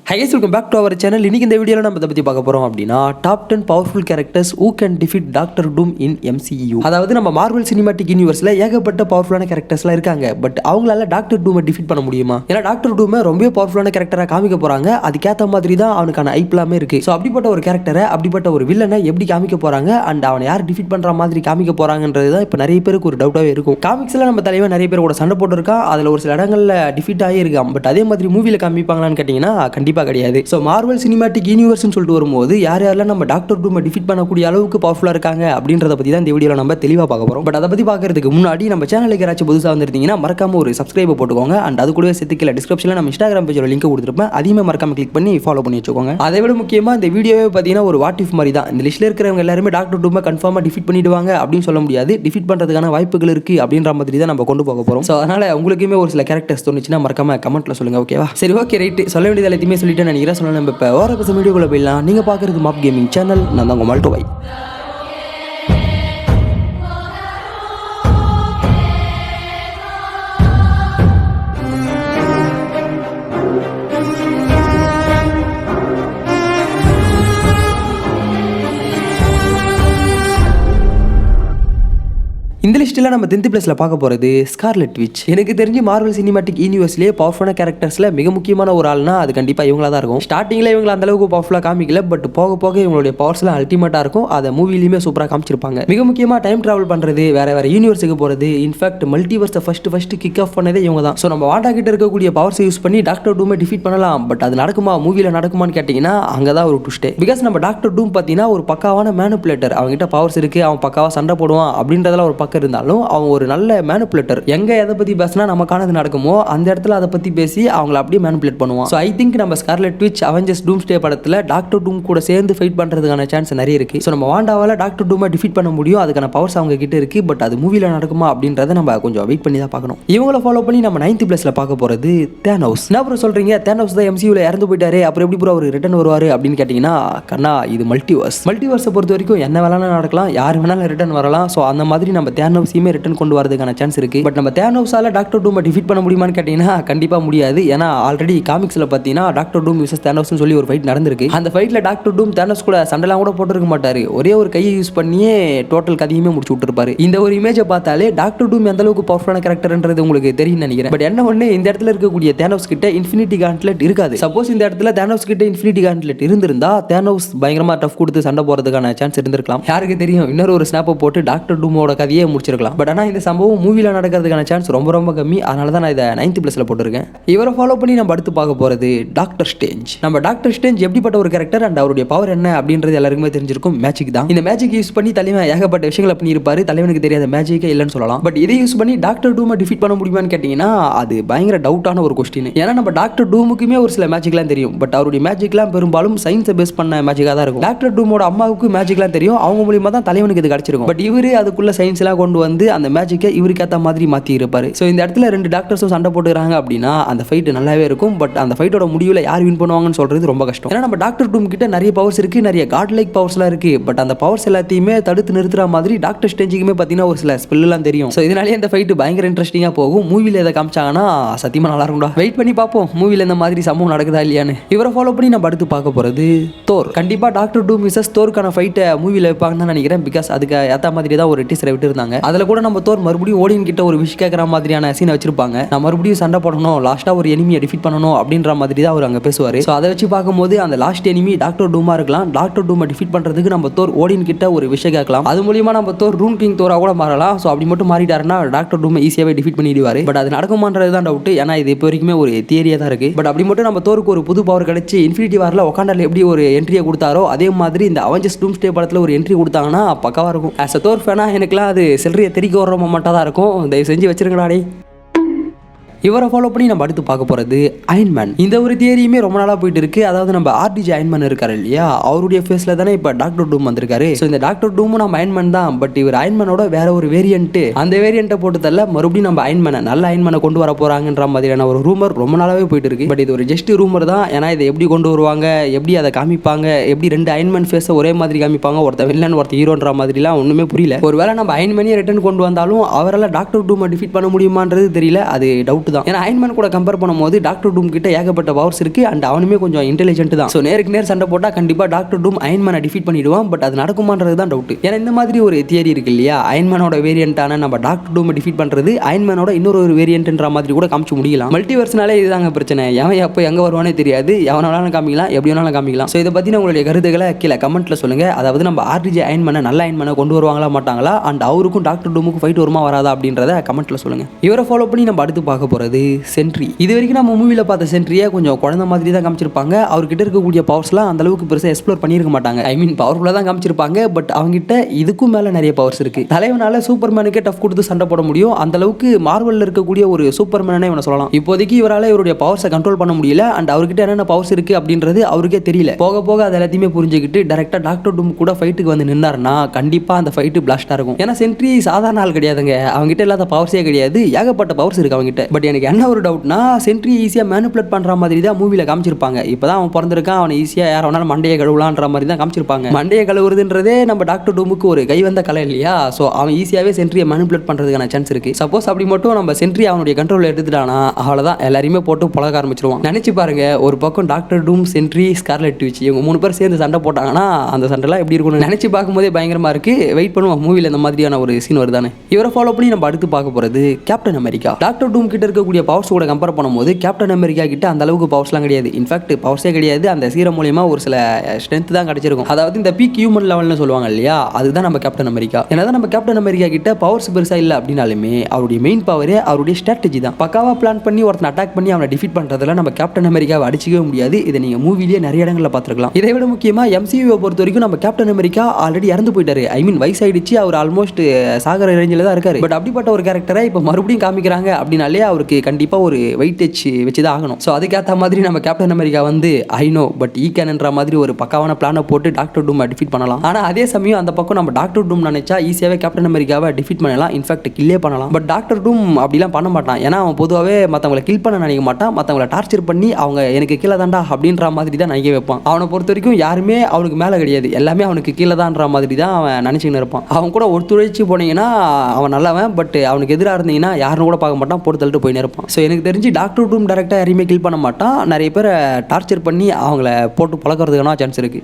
Hi guys, welcome back to our channel. இன்னைக்கு இந்த வீடியோல நம்ம பத்தி பார்க்க போறோம் அப்படினா top 10 powerful characters who can defeat Doctor Doom in MCU. அதாவது நம்ம மார்வல் சினிமாட்டிக் யூனிவர்ஸ்ல ஏகப்பட்ட பவர்ஃபுல்லான கேரக்டர்ஸ்லாம் இருக்காங்க. பட் அவங்களால டாக்டர் டூமை டிஃபீட் பண்ண முடியுமா? ஏன்னா டாக்டர் டூமை ரொம்ப பவர்ஃபுல்லான கேரக்டரா காமிக்க போறாங்க. அதுக்கேத்த மாதிரி தான் அவனுக்கான ஐப்லாமே இருக்கு. சோ அப்படிப்பட்ட ஒரு கேரக்டரை அப்படிப்பட்ட ஒரு வில்லனை எப்படி காமிக்க போறாங்க அண்ட் அவனை யார் டிஃபீட் பண்ற மாதிரி காமிக்க போறாங்கன்றது தான் இப்போ நிறைய பேருக்கு ஒரு டவுட்டாவே இருக்கும். காமிக்ஸ்ல நம்ம தலைவன் நிறைய பேர் கூட சண்டை போட்டுருக்கா. அதுல ஒரு சில இடங்கள்ல டிஃபீட் ஆகி இருக்கான். பட் அதே மாதிரி மூவில காமிப்பாங்களான்னு கேட்டீங்கன்னா கண்டிப்பா கிடையாது. சோ மார்வல் சினிமாட்டிக் யூனிவர்ஸ்னு சொல்லிட்டு வரும்போது யார் யாரெல்லாம் நம்ம டாக்டர் டூமை டிஃபீட் பண்ணக்கூடிய அளவுக்கு பவர்ஃபுல்லா இருக்காங்க அப்படின்றத பத்தி தான் இந்த வீடியோல நம்ம தெளிவா பார்க்க போறோம். பட் அதை பத்தி பார்க்கறதுக்கு முன்னாடி நம்ம சேனலுக்கு யாராச்சும் புதுசா வந்திருந்தீங்கன்னா மறக்காம ஒரு சப்ஸ்கிரைப் போட்டுக்கோங்க. அண்ட் அது கூடவே சேர்த்துக்கல டிஸ்கிரிப்ஷன்ல நம்ம இன்ஸ்டாகிராம் பேஜோட லிங்க் கொடுத்துருப்பேன். அதையுமே மறக்காம கிளிக் பண்ணி ஃபாலோ பண்ணி வச்சுக்கோங்க. அதை விட முக்கியமா இந்த வீடியோவே பார்த்தீங்கன்னா ஒரு வாட் இஃப் மாதிரி தான். இந்த லிஸ்ட்ல இருக்கிறவங்க எல்லாருமே டாக்டர் டூமை கன்ஃபார்மா டிஃபீட் பண்ணிடுவாங்க அப்படின்னு சொல்ல முடியாது. டிஃபீட் பண்றதுக்கான வாய்ப்புகள் இருக்கு அப்படின்ற மாதிரி தான் நம்ம கொண்டு போக போறோம். ஸோ அதனால உங்களுக்குமே ஒரு சில கேரக்டர்ஸ் தோணுச்சுன்னா மறக்காம கமெண்ட்ல சொல்லுங்க. ஓகேவா? சரி, ஓகே, ரைட். சொல்ல வேண்டியது எல்லாத்தையுமே சொல்லிட்டு நினைக்கிறேன். சொல்ல நம்ம இப்போ ஓர பசங்க வீடியோக்குள்ள போயிடலாம். நீங்க பாக்குறது மாப் கேமிங் சேனல். நான் தான் உங்க மால்டோ பாய். இந்த லிஸ்ட்டில் நம்ம 10th பிளேஸில் பார்க்க போகிறது ஸ்கார்லெட் விட்ச். எனக்கு தெரிஞ்சு மார்வல் சினிமாட்டிக் யூனிவர்ஸ்லேயே பவர்ஃபுல்லான கேரக்டர்ஸில் மிக முக்கியமான ஒரு ஆள்னா அது கண்டிப்பாக இவங்களா தான் இருக்கும். ஸ்டார்டிங்கில் இவங்க அந்த அளவுக்கு பவர்ஃபுல்லாக காமிக்கல. பட் போக போக இவங்களுடைய பவர்ஸ்லாம் அல்டிமேட்டாக இருக்கும். அதை மூவிலையுமே சூப்பராக காமிச்சிருப்பாங்க. மிக முக்கியமாக டைம் ட்ராவல் பண்ணுறது, வேற யூனிவர்ஸுக்கு போகிறது, இன்ஃபேக்ட் மல்டிவர்ஸை ஃபர்ஸ்ட் கிக் ஆஃப் பண்ணதே இவங்க தான். ஸோ நம்ம வாண்டா கிட்ட இருக்கக்கூடிய பவர்ஸை யூஸ் பண்ணி டாக்டர் டூமை டிஃபீட் பண்ணலாம். பட் அது நடக்குமா, மூவியில் நடக்குமான்னு கேட்டிங்கன்னா அங்கே தான் ஒரு ட்விஸ்டே. பிகாஸ் நம்ம டாக்டர் டூம் பார்த்தீங்கன்னா ஒரு பக்காவான மேனுப்புலேட்டர். அவங்ககிட்ட பவர்ஸ் இருக்குது, அவன் பக்காவாக சண்டை போடுவான் அப்படின்றதெல்லாம் ஒரு பக்கம் இருந்தாலும் அவங்க ஒரு நல்ல மேனுப்புலேட்டர். எங்க எதை பத்தி பேசினா நமக்கானது நடக்குமோ அந்த இடத்துல அதை பத்தி பேசி அவங்களை அப்படியே மேனுப்புலேட் பண்ணுவான். ஸோ ஐ திங்க் நம்ம ஸ்கார்லெட் விட்ச் அவெஞ்சர்ஸ் டூம்ஸ்டே படத்தில் டாக்டர் டூம் கூட சேர்ந்து ஃபைட் பண்றதுக்கான சான்ஸ் நிறைய இருக்கு. ஸோ நம்ம வாண்டாவால டாக்டர் டூமை டிஃபீட் பண்ண முடியும். அதுக்கான பவர்ஸ் அவங்க கிட்ட இருக்கு. பட் அது மூவில நடக்குமா அப்படின்றத நம்ம கொஞ்சம் வெயிட் பண்ணி தான் பார்க்கணும். இவங்களை ஃபாலோ பண்ணி நம்ம 9th பிளேஸ்ல பார்க்க போறது தேனோஸ். என்ன ப்ரோ சொல்றீங்க? தேனோஸ் தான் MCUல இறந்து போயிட்டாரு, அப்புறம் எப்படி ப்ரோ அவர் ரிட்டர்ன் வருவாரு அப்படின்னு கேட்டீங்கன்னா கண்ணா, இது மல்டிவர்ஸை பொறுத்த வரைக்கும் என்ன வேணாலும் நடக்கலாம், யார் வேணாலும் ரிட்டர்ன் வரலாம். ஸோ அந்த மாதிரி நம்ம தேனோஸையுமே ரிட்டர்ன் கொண்டு வரதுக்கான சான்ஸ் இருக்கு. பட் நம்ம தேனோஸால டாக்டர் டூமை டிஃபீட் பண்ண முடியுமான்னு கேட்டீங்கன்னா கண்டிப்பா முடியாது. ஏன்னா ஆல்ரெடி காமிக்ஸ்ல பார்த்தீங்கன்னா டாக்டர் டூம் விசஸ் தேனோஸ்னு சொல்லி ஒரு ஃபைட் நடந்திருக்கு. அந்த ஃபைட்ல டாக்டர் டூம் தேனோஸ் கூட சண்டைலாம் கூட போட்டுருக்க மாட்டாரு. ஒரே ஒரு கையை யூஸ் பண்ணியே டோட்டல் கதையுமே முடிச்சு விட்டுருப்பாரு. இந்த ஒரு இமேஜை பார்த்தாலே டாக்டர் டூம் எந்த அளவுக்கு பவர்ஃபுல்லான கேரக்டர்ன்றது உங்களுக்கு தெரியும் நினைக்கிறேன். பட் என்ன ஒண்ணு, இந்த இடத்துல இருக்கக்கூடிய தேனோஸ் கிட்ட இன்ஃபினிட்டி கான்ட்லெட் இருக்காது. சப்போஸ் இந்த இடத்துல தேனோஸ் கிட்ட இன்ஃபினிட்டி கான்ட்லெட் இருந்திருந்தா தேனோஸ் பயங்கரமா டஃப் கொடுத்து சண்டை போறதுக்கான சான்ஸ் இருந்திருக்கலாம். யாருக்கு தெரியும், இன்னொரு ஒரு ஸ்னாப்பை போட்டு டாக்டர் டூமோட கதையே முடிச்சிருக்கலாம். பட் ஆனா இந்த சம்பவம் மூவில நடக்கிறதுக்கான சான்ஸ் ரொம்ப கம்மி. அதனால தான் நான் இதை 9th பிளேஸ்ல போட்டிருக்கேன். இவரை ஃபாலோ பண்ணி நம்ம அடுத்து பார்க்க போறது டாக்டர் ஸ்ட்ரேஞ்ச். நம்ம டாக்டர் ஸ்ட்ரேஞ்ச் எப்படிப்பட்ட ஒரு கேரக்டர் அண்ட் அவருடைய பவர் என்ன அப்படின்றது எல்லாருக்குமே தெரிஞ்சிருக்கும். மேஜிக் தான். இந்த மேஜிக் யூஸ் பண்ணி தலைவன் ஏகப்பட்ட விஷயங்களை பண்ணியிருப்பாரு. தலைவனுக்கு தெரியாத மேஜிக்கே இல்லைன்னு சொல்லலாம். பட் இதை யூஸ் பண்ணி டாக்டர் டூமை டிஃபீட் பண்ண முடியுமான்னு கேட்டீங்கன்னா அது பயங்கர டவுட்டான ஒரு கொஸ்டின். ஏன்னா நம்ம டாக்டர் டூமுக்குமே ஒரு சில மேஜிக்லாம் தெரியும். பட் அவருடைய மேஜிக்லாம் பெரும்பாலும் சயின்ஸை பேஸ் பண்ண மேஜிக்காக தான் இருக்கும். டாக்டர் டூமோட அம்மாவுக்கு மேஜிக்லாம் தெரியும். அவங்க மூலியமா தான் தலைவனுக்கு இது கிடைச்சிருக்கும். பட் இவரு அதுக்குள்ள சயின்ஸ் எல்லாம் கொண்டு வந்து அந்த மேஜிக்கை இவருக்கு ஏற்ற மாதிரி மாற்றி இருப்பாரு. ஸோ இந்த இடத்துல 2 டாக்டர்ஸும் சண்டை போட்டுக்கிறாங்க அப்படின்னா அந்த ஃபைட் நல்லாவே இருக்கும். பட் அந்த ஃபைட்டோட முடிவில் யார் வின் பண்ணுவாங்கன்னு சொல்றது ரொம்ப கஷ்டம். ஏன்னா நம்ம டாக்டர் டூம் கிட்ட நிறைய பவர்ஸ் இருக்கு, நிறைய காட் லைக் பவர்ஸ்லாம் இருக்கு. பட் அந்த பவர்ஸ் எல்லாத்தையுமே தடுத்து நிறுத்துற மாதிரி டாக்டர் ஸ்ட்ரேஞ்சுக்குமே பார்த்தீங்கன்னா ஒரு சில ஸ்பெல்லாம் தெரியும். ஸோ இதனாலேயே இந்த ஃபைட் பயங்கர இன்ட்ரெஸ்டிங்காக போகும். மூவியில் எதை காமிச்சாங்கன்னா சத்தியமா நல்லா இருக்கும்டா. வெயிட் பண்ணி பார்ப்போம் மூவியில் இந்த மாதிரி சம்பவம் நடக்குதா இல்லையான்னு. இவரை ஃபாலோ பண்ணி நம்ம அடுத்து பார்க்க போறது தோர். கண்டிப்பா டாக்டர் டூம் விசஸ் தோருக்கான ஃபைட்டை மூவியில் வைப்பாங்கன்னு தான் நினைக்கிறேன். பிகாஸ் அதுக்கு ஏற்ற மாதிரி தான் ஒரு டீசரை விட்டு இருந்தாங்க. அதில் கூட நம்ம தோர் மறுபடியும் ஓடின் கிட்ட ஒரு விஷ் கேட்குற மாதிரியான சீனை வச்சிருப்பாங்க. நான் மறுபடியும் சண்டை போடணும், லாஸ்டா ஒரு எனிமியை டிஃபீட் பண்ணணும் அப்படின்ற மாதிரி தான் அவர் அங்கே பேசுவார். ஸோ அதை வச்சு பார்க்கும்போது அந்த லாஸ்ட் எனிமி டாக்டர் டூமா இருக்கலாம். டாக்டர் டூமை டிஃபீட் பண்றதுக்கு நம்ம தோர் ஓடின் கிட்ட ஒரு விஷயம் கேட்கலாம். அது மூலியமா நம்ம தோர் ரூன் கிங் தோரா கூட மாறலாம். ஸோ அப்படி மட்டும் மாறிட்டாருன்னா டாக்டர் டூமை ஈஸியாகவே டிஃபீட் பண்ணிடுவார். பட் அது நடக்குமான்றது தான் டவுட். ஏன்னா இது இப்போ வரைக்குமே ஒரு தியரியா தான் இருக்கு. பட் அப்படி மட்டும் நம்ம தோருக்கு ஒரு புது பவர் கிடைச்சி இன்ஃபினிட்டி வார்ல ஒகாண்டால எப்படி ஒரு என்ட்ரியை கொடுத்தாரோ அதே மாதிரி இந்த அவெஞ்சர்ஸ் டூம்ஸ்டே படத்தில் ஒரு என்ட்ரி கொடுத்தாங்கன்னா பக்காவா இருக்கும். ஆஸ் அ தோர் ஃபேனா எனக்குலாம் அது செல்றியை தெறிக்க வர மொமெண்ட்டாக தான் இருக்கும். தயவு செஞ்சு வச்சிருக்கலாடே. இவரை ஃபாலோ பண்ணி நம்ம அடுத்து பார்க்க போகிறது அயன்மேன். இந்த ஒரு தியரியுமே ரொம்ப நாளாக போயிட்டு இருக்கு. அதாவது நம்ம RDJ அயன்மேன் இருக்காரு இல்லையா, அவருடைய ஃபேஸில் தானே இப்போ டாக்டர் டூம் வந்திருக்காரு. ஸோ இந்த டாக்டர் டூமும் நம்ம அயன்மேன் தான். பட் இவர் அயன்மேனோட வேற ஒரு வேரியன்ட். அந்த வேரியண்ட்டை போட்டு தரல மறுபடியும் நம்ம அயன்மேனை நல்ல அயன்மேனை கொண்டு வர போறாங்கன்ற மாதிரியான ஒரு ரூமர் ரொம்ப நாளாவே போயிட்டு இருக்கு. பட் இது ஒரு ஜஸ்ட் ரூமர் தான். ஏன்னா இதை எப்படி கொண்டு வருவாங்க, எப்படி அதை காமிப்பாங்க, எப்படி 2 அயன்மேன் ஃபேஸை ஒரே மாதிரி காமிப்பாங்க, ஒருத்த வில்லன் ஒருத்த ஹீரோன்ற மாதிரிலாம் ஒன்றுமே புரியல. ஒருவேளை நம்ம அயன்மேனே ரிட்டர்ன் கொண்டு வந்தாலும் அவரால் டாக்டர் டூமை டிஃபீட் பண்ண முடியுமான்றது தெரியல. அது டவுட் தான். ஏன்னா அயன்மேன் கூட கம்பேர் பண்ணும்போது டாக்டர் டூம் கிட்ட ஏகப்பட்ட பவர்ஸ் இருக்கு அண்ட் அவனுமே கொஞ்சம் இன்டெலிஜென்ட் தான். ஸோ நேருக்கு நேர் சண்டை போட்டா கண்டிப்பா டாக்டர் டூம் அயன்மேனை டிஃபீட் பண்ணிடுவான். பட் அது நடக்குமான்றது தான் டவுட். ஏன்னா இந்த மாதிரி ஒரு தியரி இருக்கு இல்லையா, அயன்மேனோட வேரியன்ட்டான நம்ம டாக்டர் டூமை டிஃபீட் பண்றது அயன்மேனோட இன்னொரு வேரியன்ட்ன்ற மாதிரி கூட காமிச்சு முடியலாம். மல்டிவர்ஸ்னாலே இதுதாங்க பிரச்சனை. எவன் எப்போ எங்க வருவானே தெரியாது. எவனாலும் காமிக்கலாம், எப்படி வேணாலும் காமிக்கலாம். ஸோ இதை பத்தி உங்களுடைய கருத்துக்களை கீழே கமெண்ட்ல சொல்லுங்க. அதாவது நம்ம ஆர்டிஜே அயன்மேனை நல்ல அயன்மேனை கொண்டு வருவாங்களா மாட்டாங்களா, அண்ட் அவருக்கும் டாக்டர் டூமுக்கும் ஃபைட் வருமா வராதா அப்படின்றத கமெண்ட்ல சொல்லுங்க. இவரை ஃபாலோ பண்ணி நம்ம அடுத்து பார்க்க போறது சென்ட்ரி. இது வரைக்கும் நம்ம மூவில பார்த்த சென்ட்ரியை கொஞ்சம் குழந்தை மாதிரி தான் காமிச்சிருப்பாங்க. அவர்கிட்ட இருக்கக்கூடிய பவர்ஸ்லாம் அந்த அளவுக்கு பெருசாக எக்ஸ்ப்ளோர் பண்ணியிருக்க மாட்டாங்க. ஐ மீன் பவர்ஃபுல்லாக தான் காமிச்சிருப்பாங்க. பட் அவங்ககிட்ட இதுக்கும் மேலே நிறைய பவர்ஸ் இருக்கு. தலைவனால சூப்பர்மேனுக்கே டஃப் கொடுத்து சண்டை போட முடியும். அந்த அளவுக்கு மார்வலில் இருக்கக்கூடிய ஒரு சூப்பர்மேனே இவனை சொல்லலாம். இப்போதைக்கு இவரால் இவருடைய பவர்ஸை கண்ட்ரோல் பண்ண முடியல. அண்ட் அவர்கிட்ட என்னென்ன பவர்ஸ் இருக்கு அப்படின்றது அவருக்கே தெரியல. போக போக அது எல்லாத்தையுமே புரிஞ்சுக்கிட்டு டேரக்டா டாக்டர் டூம் கூட ஃபைட்டுக்கு வந்து நின்னாருன்னா கண்டிப்பா அந்த ஃபைட்டு பிளாஸ்டா இருக்கும். ஏன்னா சென்ட்ரி சாதாரண ஆள் கிடையாதுங்க. அவங்ககிட்ட இல்லாத பவர்ஸே கிடையாது. ஏகப்பட்ட பவர்ஸ் இருக்கு அவங்ககிட்ட. பட் எனக்கு என்ன ஒரு டவுட்னா, சென்ட்ரி ஈஸியா மேனிபுலேட் பண்ற மாதிரி தான் மூவில காமிச்சிருப்பாங்க. இப்பதான் அவன் பிறந்திருக்கான், அவனை ஈஸியா யார வேணாலும் மண்டையை கழுவலான்ற மாதிரி தான் காமிச்சிருப்பாங்க. மண்டையை கழுவுறதுன்றதே நம்ம டாக்டர் டூமுக்கு ஒரு கை வந்த கலை இல்லையா. ஸோ அவன் ஈஸியாவே சென்ட்ரியை மேனிபுலேட் பண்றதுக்கான சான்ஸ் இருக்கு. சப்போஸ் அப்படி மட்டும் நம்ம சென்ட்ரி அவனுடைய கண்ட்ரோல் எடுத்துட்டானா அவ்வளவுதான், எல்லாரையுமே போட்டு பழக ஆரம்பிச்சிருவான். நினைச்சு பாருங்க, ஒரு பக்கம் டாக்டர் டூம், சென்ட்ரி, ஸ்கார்லெட் விட்ச் இவங்க 3 பேர் சேர்ந்து சண்டை போட்டாங்கன்னா அந்த சண்டைலாம் எப்படி இருக்கும்னு நினைச்சு பார்க்கும்போதே பயங்கரமா இருக்கு. வெயிட் பண்ணுவோம் மூவில இந்த மாதிரியான ஒரு சீன் வருதானே. இவரை ஃபாலோ பண்ணி நம்ம அடுத்து பார்க்க போறது கேப்டன் அமெரிக்கா. டாக்டர் டூம் கிட்ட இருக்கக்கூடிய பவர்ஸ் கூட கம்பேர் பண்ணும்போது கேப்டன் அமெரிக்கா கிட்ட அந்த அளவுக்கு பவர்ஸ்லாம் கிடையாது. இன்ஃபேக்ட் பவர்ஸே கிடையாது. அந்த சீரம் மூலியமா ஒரு சில ஸ்ட்ரென்த் தான் கிடைச்சிருக்கும். அதாவது இந்த பீக் ஹியூமன் லெவல்னு சொல்லுவாங்க இல்லையா, அதுதான் நம்ம கேப்டன் அமெரிக்கா. என்னதான் நம்ம கேப்டன் அமெரிக்கா கிட்ட பவர்ஸ் பெருசா இல்ல அப்படின்னாலுமே அவருடைய மெயின் பவரே அவருடைய ஸ்ட்ராட்டஜி தான். பக்காவா பிளான் பண்ணி ஒருத்தன் அட்டாக் பண்ணி அவனை டிஃபீட் பண்றதுல நம்ம கேப்டன் அமெரிக்காவை அடிச்சிக்கவே முடியாது. இதை நீங்க மூவிலேயே நிறைய இடங்களில் பார்த்துருக்கலாம். இதை விட முக்கியமா எம்சியூவை பொறுத்த வரைக்கும் நம்ம கேப்டன் அமெரிக்கா ஆல்ரெடி இறந்து போயிட்டாரு. ஐ மீன் வயசாயிடுச்சு. அவர் ஆல்மோஸ்ட் சாகர ரேஞ்சில் தான் இருக்காரு. பட் அப்படிப்பட்ட ஒரு கேரக்டரை இப்போ மறுபடியும் காமிக்கிறாங்க அப்படின்னாலே அவருக்கு கண்டிப்பா ஒரு வெயிட்டேஜ் வச்சு தான் ஆகணும். ஸோ அதுக்கேற்ற மாதிரி நம்ம கேப்டன் அமெரிக்கா வந்து ஐ நோ பட் ஈ கேன்ன்ற மாதிரி ஒரு பக்காவான பிளானை போட்டு டாக்டர் டூம் டிஃபீட் பண்ணலாம். ஆனால் அதே சமயம் அந்த பக்கம் நம்ம டாக்டர் டூம் நினைச்சா ஈஸியாவே கேப்டன் அமெரிக்காவை டிஃபீட் பண்ணலாம். இன்ஃபேக்ட் கில்லே பண்ணலாம். பட் டாக்டர் டூம் அப்படிலாம் பண்ண மாட்டான். ஏன்னா அவன் பொதுவாகவே மற்றவங்களை கில் பண்ண நினைக்க மாட்டான். மற்றவங்களை டார்ச்சர் பண்ணி அவங்க எனக்கு கீழே தாண்டா அப்படின்ற மாதிரி தான் நினைக்க வைப்பான். அவனை பொறுத்த வரைக்கும் யாருமே அவனுக்கு மேலே கிடையாது. எல்லாமே அவனுக்கு கீழே தான்ற மாதிரி தான் அவன் நினைச்சுன்னு இருப்பான். அவன் கூட ஒத்துழைச்சி போனீங்கன்னா அவன் நல்லவன். பட் அவனுக்கு எதிராக இருந்தீங்கன்னா யாருன்னு கூட பார்க்க மாட்டான், போட்டு தள்ளிட்டு போயின்னு இருப்பான். ஸோ எனக்கு தெரிஞ்சு டாக்டர் டூம் டேரக்டாக யாரையுமே கில் பண்ண மாட்டான். நிறைய பேரை டார்ச்சர் பண்ணி அவங்கள போட்டு பழக்கிறதுக்கான சான்ஸ் இருக்கு.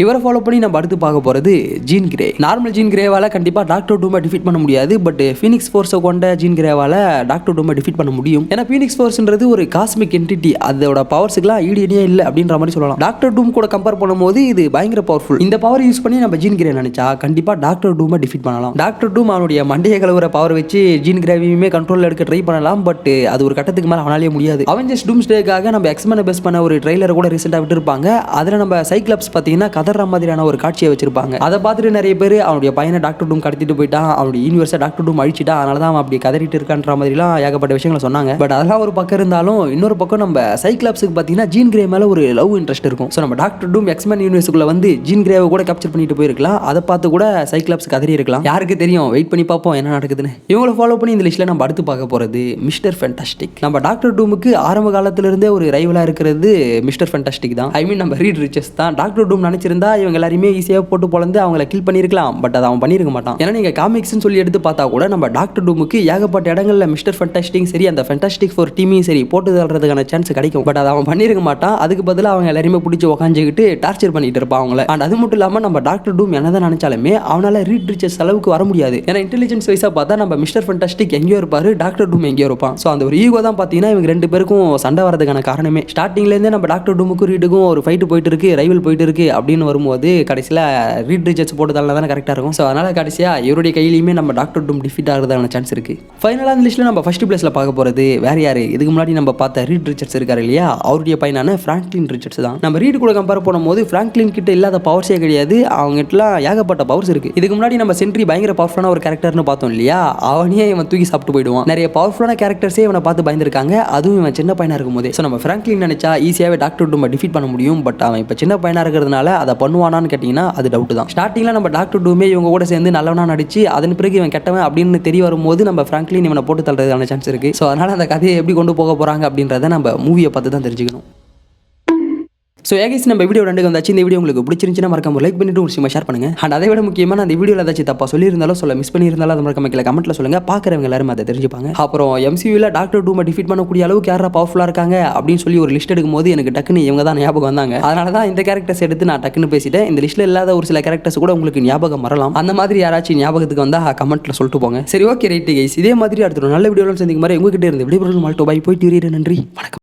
இவரை ஃபாலோ பண்ணி நம்ம அடுத்து பார்க்க போகிறது ஜீன் கிரே. நார்மல் ஜீன் கிரேவால் கண்டிப்பாக டாக்டர் டூமை டிஃபீட் பண்ண முடியாது. பட் ஃபீனிக்ஸ் ஃபோர்ஸை கொண்ட ஜீன் கிரேவால் டாக்டர் டூமை டிஃபீட் பண்ண முடியும். ஏன்னா ஃபீனிக்ஸ் ஃபோர்ஸ்ன்றது ஒரு காஸ்மிக் என்டிட்டி. அதோட பவர்ஸுக்குலாம் ஈடியே இல்லை அப்படின்ற மாதிரி சொல்லலாம். டாக்டர் டூம் கூட கம்பேர் பண்ணும்போது இது பயங்கர பவர்ஃபுல். இந்த பவர் யூஸ் பண்ணி நம்ம ஜீன் கிரே நினைச்சா கண்டிப்பாக டாக்டர் டூமை டிஃபீட் பண்ணலாம். டாக்டர் டூம் அவனுடைய மண்டையை கலவுற பவர் வச்சு ஜீன் கிரேவையுமே கண்ட்ரோல் எடுக்க ட்ரை பண்ணலாம். பட் அது ஒரு கட்டத்துக்கு மேலே அவனாலே முடியாது. அவெஞ்சர்ஸ் டூம்ஸ்டேக்காக நம்ம எக்ஸ்மேனை பேஸ் பண்ண ஒரு ட்ரெய்லரை கூட ரீசெண்டாக விட்டுருப்பாங்க. அதில் நம்ம சைக்ளப்ஸ் பார்த்தீங்கன்னா கதற மாதிரியான ஒரு காட்சியை வச்சிருப்பாங்க. அதை பார்த்துட்டு நிறைய பேர் அவனுடைய பையனை டாக்டர் டூம் கடத்திட்டு போயிட்டான், அவனுடைய யூனிவர்ஸை டாக்டர் டூம் அழிச்சிட்டா, அதனால தான் அவன் அப்படி கதறிட்டு இருக்கான்ற மாதிரிலாம் ஏகப்பட்ட விஷயங்களை சொன்னாங்க. பட் அதெல்லாம் ஒரு பக்கம் இருந்தாலும் இன்னொரு பக்கம் நம்ம சைக்ளாப்ஸுக்கு பார்த்தீங்கன்னா ஜீன் கிரே மேலே ஒரு லவ் இன்ட்ரெஸ்ட் இருக்கும். ஸோ நம்ம டாக்டர் டூம் எக்ஸ்மேன் யூனிவர்ஸுக்குள்ள வந்து ஜீன் கிரேவை கூட கேப்சர் பண்ணிட்டு போயிருக்கலாம். அதை பார்த்து கூட சைக்ளாப்ஸ் கதறி இருக்கலாம். யாருக்கு தெரியும், வெயிட் பண்ணி பார்ப்போம் என்ன நடக்குதுன்னு. இவங்களை ஃபாலோ பண்ணி இந்த லிஸ்ட்டில் நம்ம அடுத்து பார்க்க போகிறது மிஸ்டர் ஃபேண்டாஸ்டிக். நம்ம டாக்டர் டூமுக்கு ஆரம்ப காலத்திலிருந்தே ஒரு ரைவலாக இருக்கிறது மிஸ்டர் ஃபேண்டாஸ்டிக் தான். ஐ மீன் நம்ம ரீட் ரிச்சஸ் தான். டாக்டர் டூம் நினைச்சிருந்தா இவங்க எல்லாருமே ஈஸியாக போட்டு பொழந்து அவங்கள கில் பண்ணியிருக்கலாம். பட் அதை அவன் பண்ணியிருக்க மாட்டான். ஏன்னா நீங்கள் காமிக்ஸ்னு சொல்லி எடுத்து பார்த்தா கூட நம்ம டாக்டர் டூமுக்கு ஏகப்பட்ட இடங்களில் மிஸ்டர் ஃபேண்டாஸ்டிக் சரி, அந்த ஃபேண்டாஸ்டிக் ஃபோர் டீமையும் சரி போட்டு தள்ளுறதுக்கான சான்ஸ் கிடைக்கும். பட் அதை அவன் பண்ணியிருக்க மாட்டான். அதுக்கு பதிலாக அவங்க எல்லாருமே பிடிச்சி உக்காஞ்சிக்கிட்டு டார்ச்சர் பண்ணிட்டு இருப்பான் அவங்கள. அண்ட் அது மட்டும் இல்லாமல் நம்ம டாக்டர் டூம் என்னதான் நினைச்சாலுமே அவனால ரீட் ரிச்சஸ் அளவுக்கு வர முடியாது. ஏன்னா இன்டெலிஜென்ஸ் வைஸாக பார்த்தா நம்ம மிஸ்டர் ஃபேண்டாஸ்டிக் எங்கேயோ இருப்பாரு, டாக்டர் டூம் எங்கேயோ இருப்பான். ஸோ அந்த ஒரு ஈகோ தான் பார்த்தீங்கன்னா இவங்க 2 பேருக்கும் சண்டை வரதுக்கான காரணமே. ஸ்டார்டிங்லேருந்தே நம்ம டாக்டர் டூமுக்கும் ரீடுக்கும் ஒரு ஃபைட்டு போயிட்டு இருக்கு, ரைவல் போயிட்டு இருக்கு அப்படின்னு வரும்போது கடைசியில் ரீட் ரிச்சஸ் போட்டதால தானே கரெக்டாக இருக்கும். ஸோ அதனால் கடைசியாக இவருடைய கையிலையுமே நம்ம டாக்டர் டூம் டிஃபீட் ஆகிறதான சான்ஸ் இருக்கு. ஃபைனலாக அந்த லிஸ்ட்டில் நம்ம ஃபர்ஸ்ட் பிளேஸில் பார்க்க போகிறது வேற யாரு, இதுக்கு முன்னாடி நம்ம பார்த்த ரீட் ரிச்சர்ட்ஸ் இருக்காரு இல்லையா, அவருடைய பையனான ஃப்ராங்க்லின் ரிச்சர்ட்ஸ் தான். நம்ம ரீட் கூட கம்பேர் பண்ணும்போது ஃப்ராங்க்லின் கிட்ட இல்லாத பவர்ஸே கிடையாது. அவங்ககிட்டலாம் ஏகப்பட்ட பவர்ஸ் இருக்கு. இதுக்கு முன்னாடி நம்ம சென்ட்ரி பயங்கர பவர்ஃபுல்லான ஒரு கேரக்டர்னு பார்த்தோம் இல்லையா, அவனையே இவன் தூக்கி சாப்பிட்டு போயிடுவான். நிறைய பவர்ஃபுல்லான கேரக்டர்ஸே இவனை பார்த்து பயந்துருக்காங்க, அதுவும் இவன் சின்ன பையனா இருக்கும் போதே. ஸோ நம்ம ஃப்ராங்க்லின் நினைச்சா ஈஸியாகவே டாக்டர் டூமை டிஃபீட் பண்ண முடியும். பட் அவன் இப்போ சின்ன பையனா இருக்கிறதுனால அதை பண்ணுவானான்னு கேட்டிங்கன்னா அது டவுட் தான். ஸ்டார்டிங்கில் நம்ம டாக்டர் டூமே இவங்க கூட சேர்ந்து நல்லவனா நடிச்சு அதன் பிறகு இவன் கெட்டவன் அப்படின்னு தெரிய வரும்போது நம்ம ஃப்ராங்க்லின் இவனை போட்டு தள்ளுறதுக்கான சான்ஸ் இருக்கு. ஸோ அதனால அந்த கதையை எப்படி கொண்டு போக போறாங்க அப்படின்றத நம்ம மூவியை பார்த்து தான் தெரிஞ்சுக்கணும். ஸோ ஏகைஸ் நம்ம வீடியோ ரெண்டு வந்தாச்சு. இந்த வீடியோ உங்களுக்கு பிடிச்சிருந்துச்சுன்னா மறக்காம லைக் பண்ணிட்டு ஒரு விஷயமா ஷேர் பண்ணுங்க. அண்ட் அதை விட முக்கியமாக நான் அந்த வீடியோவில் ஏதாச்சும் தப்பா சொல்லியிருந்தாலும் சொல்ல மிஸ் பண்ணியிருந்தாலும் அதை மறக்காம கீழே கமெண்ட்ல சொல்லுங்க. பார்க்குறவங்க எல்லாரும் அதை தெரிஞ்சுப்பாங்க. அப்புறம் MCUல டாக்டர் டூமை டிஃபீட் பண்ணக்கூடிய அளவுக்கு யாரா பவர்ஃபுல்லாக இருக்காங்க அப்படின்னு சொல்லி ஒரு லிஸ்ட் எடுக்கும்போது எனக்கு டக்குன்னு இவங்க தான் ஞாபகம் வந்தாங்க. அதனால தான் இந்த கேரக்டர்ஸ் எடுத்து நான் டக்குன்னு பேசிட்டேன். இந்த லிஸ்ட்ல இல்லாத ஒரு சில கேரக்டர்ஸ் கூட உங்களுக்கு ஞாபகம் வரலாம். அந்த மாதிரி யாராச்சும் ஞாபகத்துக்கு வந்தா கமெண்ட்ல சொல்லிட்டு போங்க. சரி, ஓகே, ரைட் கைஸ். இதே மாதிரி அடுத்த ஒரு நல்ல வீடியோவில் சந்திக்கும் மாதிரி உங்ககிட்ட இருந்து விடைபெறும். மால்டோ பாய், போயிட்டு நன்றி, வணக்கம்.